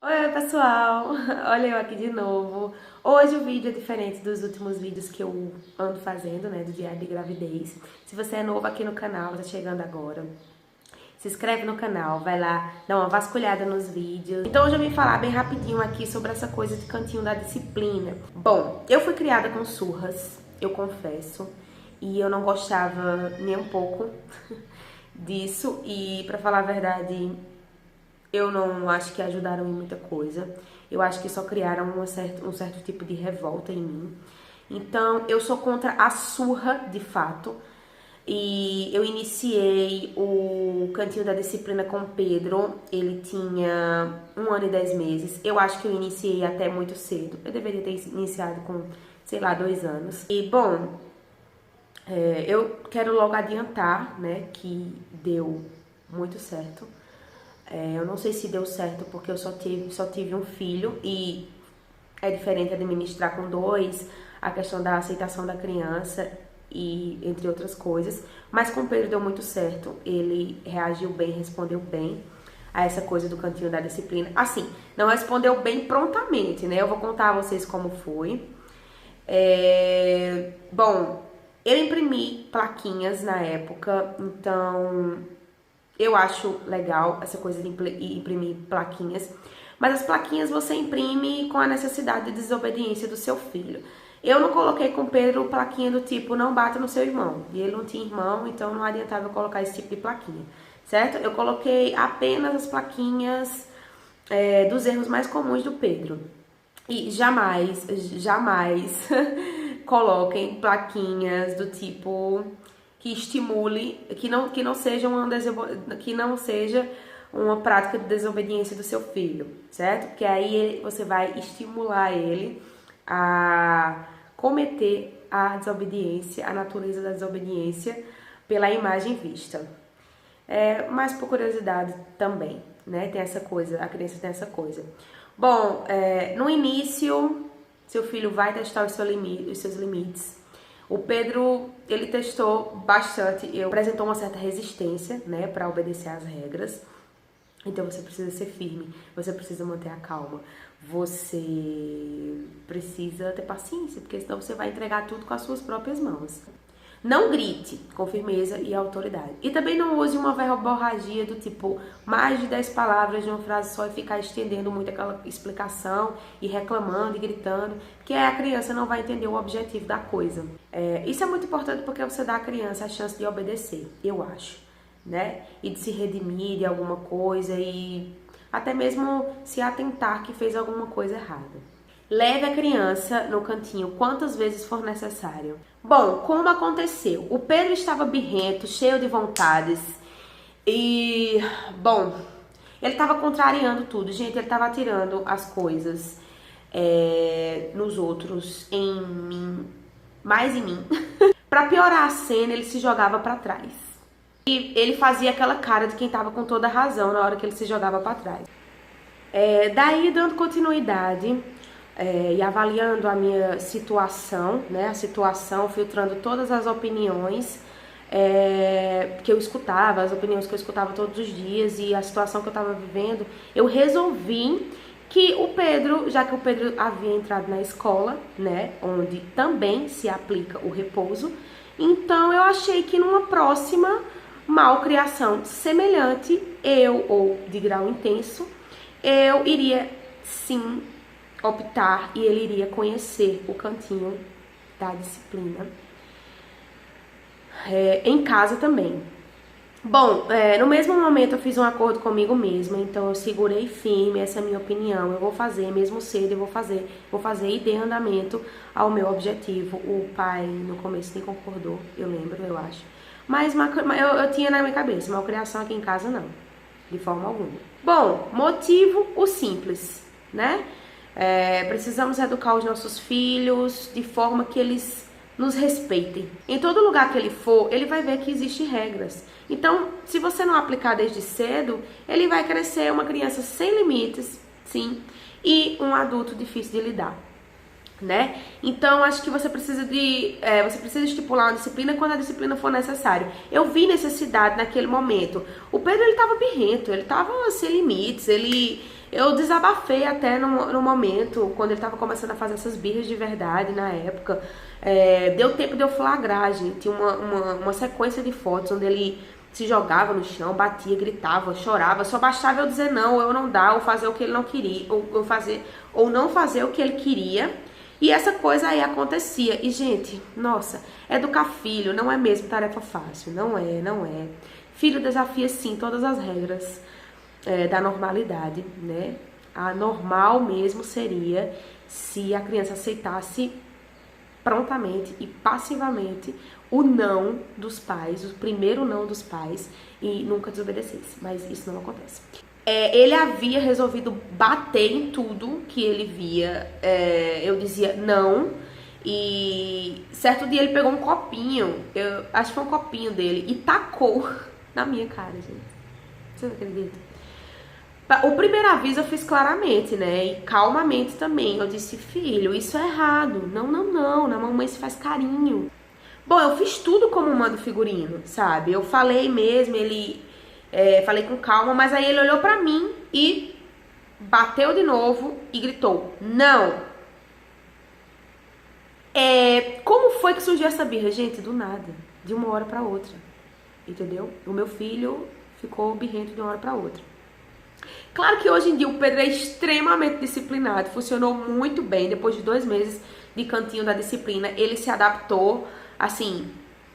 Oi, pessoal! Olha eu aqui de novo. Hoje o vídeo é diferente dos últimos vídeos que eu ando fazendo, né, do diário de gravidez. Se você é novo aqui no canal, tá chegando agora, se inscreve no canal, vai lá, dá uma vasculhada nos vídeos. Então hoje eu vim falar bem rapidinho aqui sobre essa coisa de cantinho da disciplina. Bom, eu fui criada com surras, eu confesso, e eu não gostava nem um pouco disso, e pra falar a verdade, eu não acho que ajudaram em muita coisa. Eu acho que só criaram um certo tipo de revolta em mim. Então, eu sou contra a surra, de fato. E eu iniciei o Cantinho da Disciplina com o Pedro. Ele tinha 1 ano e 10 meses. Eu acho que eu iniciei até muito cedo. Eu deveria ter iniciado com, sei lá, 2 anos. E, bom, eu quero logo adiantar, né, que deu muito certo. Eu não sei se deu certo porque eu só tive um filho e é diferente administrar com 2, a questão da aceitação da criança e entre outras coisas. Mas com o Pedro deu muito certo, ele reagiu bem, respondeu bem a essa coisa do cantinho da disciplina. Assim, não respondeu bem prontamente, né? Eu vou contar a vocês como foi. Bom, eu imprimi plaquinhas na época, então eu acho legal essa coisa de imprimir plaquinhas, mas as plaquinhas você imprime com a necessidade de desobediência do seu filho. Eu não coloquei com o Pedro plaquinha do tipo não bata no seu irmão, e ele não tinha irmão, então não adiantava eu colocar esse tipo de plaquinha, certo? Eu coloquei apenas as plaquinhas dos erros mais comuns do Pedro. E jamais coloquem plaquinhas do tipo que estimule, que não seja uma prática de desobediência do seu filho, certo? Porque aí você vai estimular ele a cometer a desobediência, a natureza da desobediência pela imagem vista. Mas por curiosidade também, né? Tem essa coisa, a criança tem essa coisa. Bom, no início, seu filho vai testar os seus limites. O Pedro, ele testou bastante, apresentou uma certa resistência, né, para obedecer às regras. Então você precisa ser firme, você precisa manter a calma, você precisa ter paciência, porque senão você vai entregar tudo com as suas próprias mãos. Não grite com firmeza e autoridade. E também não use uma verborragia do tipo mais de 10 palavras de uma frase só e ficar estendendo muito aquela explicação e reclamando e gritando, que a criança não vai entender o objetivo da coisa. Isso é muito importante porque você dá à criança a chance de obedecer, eu acho, né? E de se redimir de alguma coisa e até mesmo se atentar que fez alguma coisa errada. Leve a criança no cantinho quantas vezes for necessário. Bom, como aconteceu? O Pedro estava birrento, cheio de vontades e, bom, ele estava contrariando tudo, gente. Ele estava atirando as coisas nos outros, em mim, mais em mim. Pra piorar a cena, ele se jogava pra trás. E ele fazia aquela cara de quem tava com toda a razão na hora que ele se jogava pra trás. Daí, dando continuidade e avaliando a minha situação, né, a situação, filtrando todas as opiniões que eu escutava, as opiniões que eu escutava todos os dias e a situação que eu estava vivendo, eu resolvi que o Pedro, já que o Pedro havia entrado na escola, né, onde também se aplica o repouso, então eu achei que numa próxima malcriação semelhante, ou de grau intenso, eu iria sim optar e ele iria conhecer o cantinho da disciplina em casa também. Bom, no mesmo momento eu fiz um acordo comigo mesma, então eu segurei firme, essa é a minha opinião, eu vou fazer, mesmo cedo eu vou fazer e dei andamento ao meu objetivo. O pai no começo nem concordou, eu lembro, eu acho, mas eu tinha na minha cabeça, malcriação aqui em casa não, de forma alguma. Bom, motivo, o simples, né? Precisamos educar os nossos filhos de forma que eles nos respeitem. Em todo lugar que ele for, ele vai ver que existem regras. Então, se você não aplicar desde cedo, ele vai crescer uma criança sem limites, sim, e um adulto difícil de lidar, né? Então, acho que você precisa estipular uma disciplina quando a disciplina for necessário. Eu vi necessidade naquele momento. O Pedro, ele tava birrento, ele tava sem limites, ele Eu desabafei até no momento, quando ele tava começando a fazer essas birras de verdade na época. Deu tempo de eu flagrar, gente. Tinha uma sequência de fotos onde ele se jogava no chão, batia, gritava, chorava. Só bastava eu dizer não, ou eu não dar, ou fazer o que ele não queria, ou não fazer o que ele queria. E essa coisa aí acontecia. E, gente, nossa, educar filho não é mesmo tarefa fácil. Não é. Filho desafia, sim, todas as regras da normalidade, né? A normal mesmo seria se a criança aceitasse prontamente e passivamente o não dos pais, o primeiro não dos pais, e nunca desobedecesse. Mas isso não acontece. Ele havia resolvido bater em tudo que ele via. Eu dizia não. E certo dia ele pegou um copinho, acho que foi um copinho dele, e tacou na minha cara, gente. Vocês acreditam? O primeiro aviso eu fiz claramente, né? E calmamente também. Eu disse, filho, isso é errado. Não. Na mamãe se faz carinho. Bom, eu fiz tudo como manda o figurino, sabe? Eu falei mesmo, falei com calma, mas aí ele olhou pra mim e bateu de novo e gritou, não. Como foi que surgiu essa birra? Gente, do nada, de uma hora pra outra, entendeu? O meu filho ficou birrento de uma hora pra outra. Claro que hoje em dia o Pedro é extremamente disciplinado, funcionou muito bem. Depois de 2 meses de cantinho da disciplina, ele se adaptou, assim,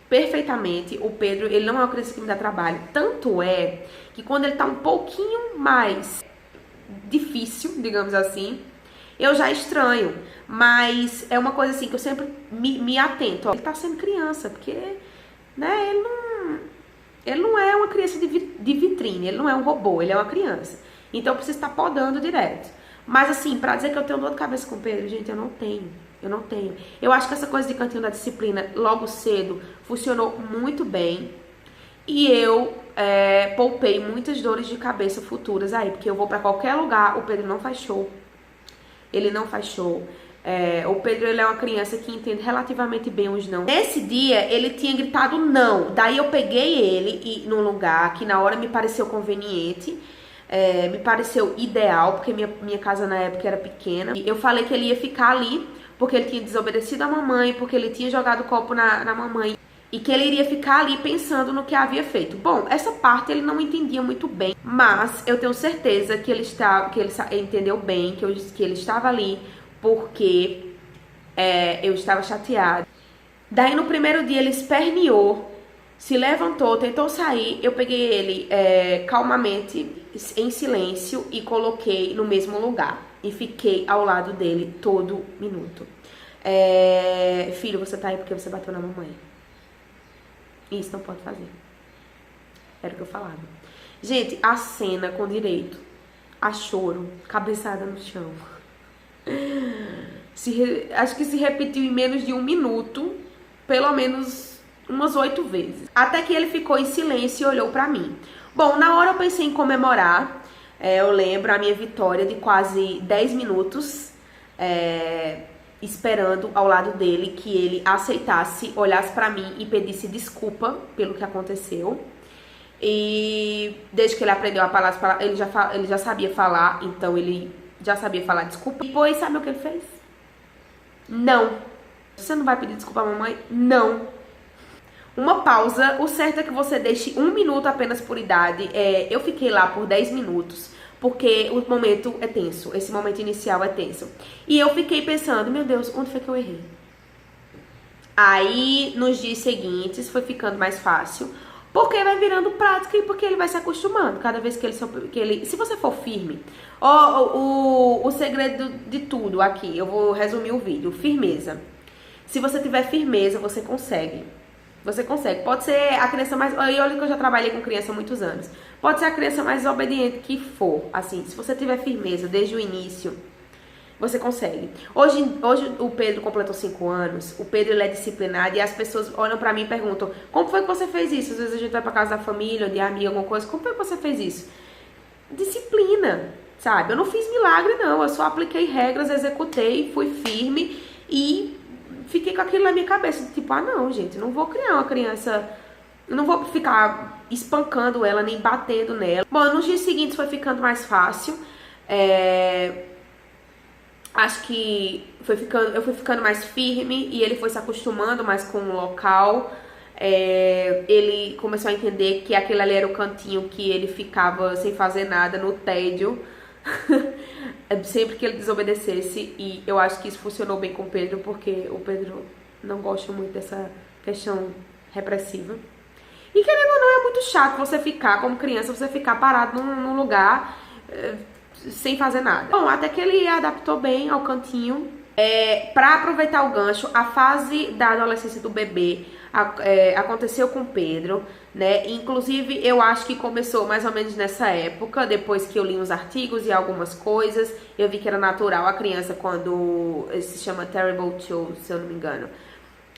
perfeitamente. O Pedro, ele não é uma criança que me dá trabalho. Tanto é que quando ele tá um pouquinho mais difícil, digamos assim, eu já estranho. Mas é uma coisa assim que eu sempre me atento. Ele tá sendo criança, porque, né, ele não é uma criança de vitrine, ele não é um robô, ele é uma criança. Então eu preciso estar podando direto. Mas assim, pra dizer que eu tenho dor de cabeça com o Pedro, gente, eu não tenho. Eu acho que essa coisa de cantinho da disciplina logo cedo funcionou muito bem. E eu poupei muitas dores de cabeça futuras aí, porque eu vou pra qualquer lugar, o Pedro não faz show. Ele não faz show. O Pedro, ele é uma criança que entende relativamente bem os não. Nesse dia, ele tinha gritado não. Daí eu peguei ele num lugar que na hora me pareceu conveniente. Me pareceu ideal, porque minha casa na época era pequena. E eu falei que ele ia ficar ali, porque ele tinha desobedecido a mamãe, porque ele tinha jogado o copo na mamãe. E que ele iria ficar ali pensando no que havia feito. Bom, essa parte ele não entendia muito bem, mas eu tenho certeza que ele entendeu bem, que ele estava ali porque eu estava chateada. Daí no primeiro dia ele esperneou, se levantou, tentou sair. Eu peguei ele calmamente, em silêncio, e coloquei no mesmo lugar. E fiquei ao lado dele todo minuto. Filho, você tá aí porque você bateu na mamãe. Isso não pode fazer. Era o que eu falava. Gente, a cena com direito a choro, cabeçada no chão. Acho que se repetiu em menos de 1 minuto, pelo menos umas 8 vezes. Até que ele ficou em silêncio e olhou pra mim. Bom, na hora eu pensei em comemorar. Eu lembro a minha vitória de quase 10 minutos. Esperando ao lado dele que ele aceitasse, olhasse pra mim e pedisse desculpa pelo que aconteceu. E desde que ele aprendeu a falar, ele já sabia falar, então ele já sabia falar desculpa. E depois, sabe o que ele fez? Não. Você não vai pedir desculpa à mamãe? Não. Uma pausa, o certo é que você deixe 1 minuto apenas por idade. Eu fiquei lá por 10 minutos. Porque o momento é tenso, esse momento inicial é tenso. E eu fiquei pensando, meu Deus, onde foi que eu errei? Aí, nos dias seguintes, foi ficando mais fácil, porque vai virando prática e porque ele vai se acostumando. Cada vez que ele se você for firme, o segredo de tudo aqui, eu vou resumir o vídeo, firmeza. Se você tiver firmeza, você consegue. Você consegue. Pode ser a criança mais... Olha que eu já trabalhei com criança há muitos anos. Pode ser a criança mais obediente que for. Assim, se você tiver firmeza desde o início, você consegue. Hoje o Pedro completou 5 anos. O Pedro, ele é disciplinado. E as pessoas olham pra mim e perguntam, como foi que você fez isso? Às vezes a gente vai pra casa da família, ou de amiga, alguma coisa. Como foi que você fez isso? Disciplina, sabe? Eu não fiz milagre, não. Eu só apliquei regras, executei, fui firme e... fiquei com aquilo na minha cabeça, tipo, não, gente, não vou criar uma criança, não vou ficar espancando ela, nem batendo nela. Bom, nos dias seguintes foi ficando mais fácil, Acho que eu fui ficando mais firme e ele foi se acostumando mais com o local. Ele começou a entender que aquele ali era o cantinho que ele ficava sem fazer nada, no tédio, sempre que ele desobedecesse. E eu acho que isso funcionou bem com o Pedro, porque o Pedro não gosta muito dessa questão repressiva. E querendo ou não, é muito chato você ficar, como criança, você ficar parado num lugar sem fazer nada. Bom, até que ele adaptou bem ao cantinho. Pra aproveitar o gancho, a fase da adolescência do bebê aconteceu com o Pedro, né? Inclusive, eu acho que começou mais ou menos nessa época, depois que eu li uns artigos e algumas coisas, eu vi que era natural a criança quando se chama Terrible 2, se eu não me engano.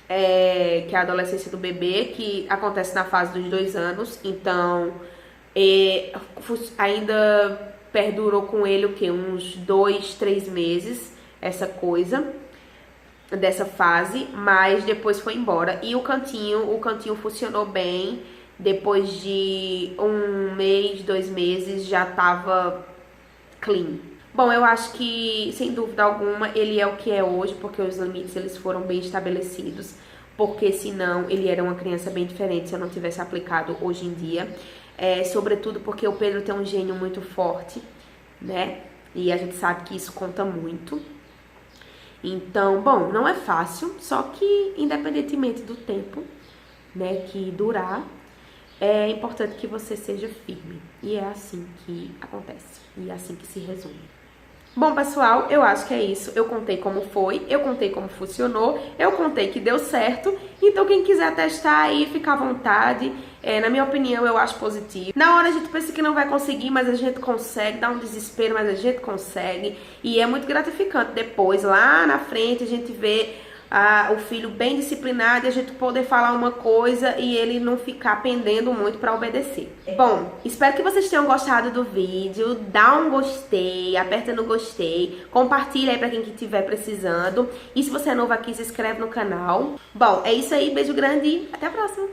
Que é a adolescência do bebê, que acontece na fase dos 2 anos, então ainda perdurou com ele o que? Uns 2, 3 meses, essa coisa dessa fase, mas depois foi embora. E o cantinho funcionou bem. Depois de 1 mês, 2 meses, já tava clean. Bom, eu acho que, sem dúvida alguma, ele é o que é hoje, porque os limites eles foram bem estabelecidos, porque senão ele era uma criança bem diferente se eu não tivesse aplicado hoje em dia. Sobretudo porque o Pedro tem um gênio muito forte, né? E a gente sabe que isso conta muito. Então, bom, não é fácil, só que independentemente do tempo, né, que durar, é importante que você seja firme. E é assim que acontece, e é assim que se resume. Bom, pessoal, eu acho que é isso. Eu contei como foi, eu contei como funcionou, eu contei que deu certo. Então, quem quiser testar aí, fica à vontade. Na minha opinião, eu acho positivo. Na hora a gente pensa que não vai conseguir, mas a gente consegue. Dá um desespero, mas a gente consegue. E é muito gratificante depois, lá na frente, a gente vê o filho bem disciplinado e a gente poder falar uma coisa e ele não ficar pendendo muito para obedecer. Bom, espero que vocês tenham gostado do vídeo. Dá um gostei, aperta no gostei, compartilha aí para quem estiver precisando. E se você é novo aqui, se inscreve no canal. Bom, é isso aí, beijo grande e até a próxima!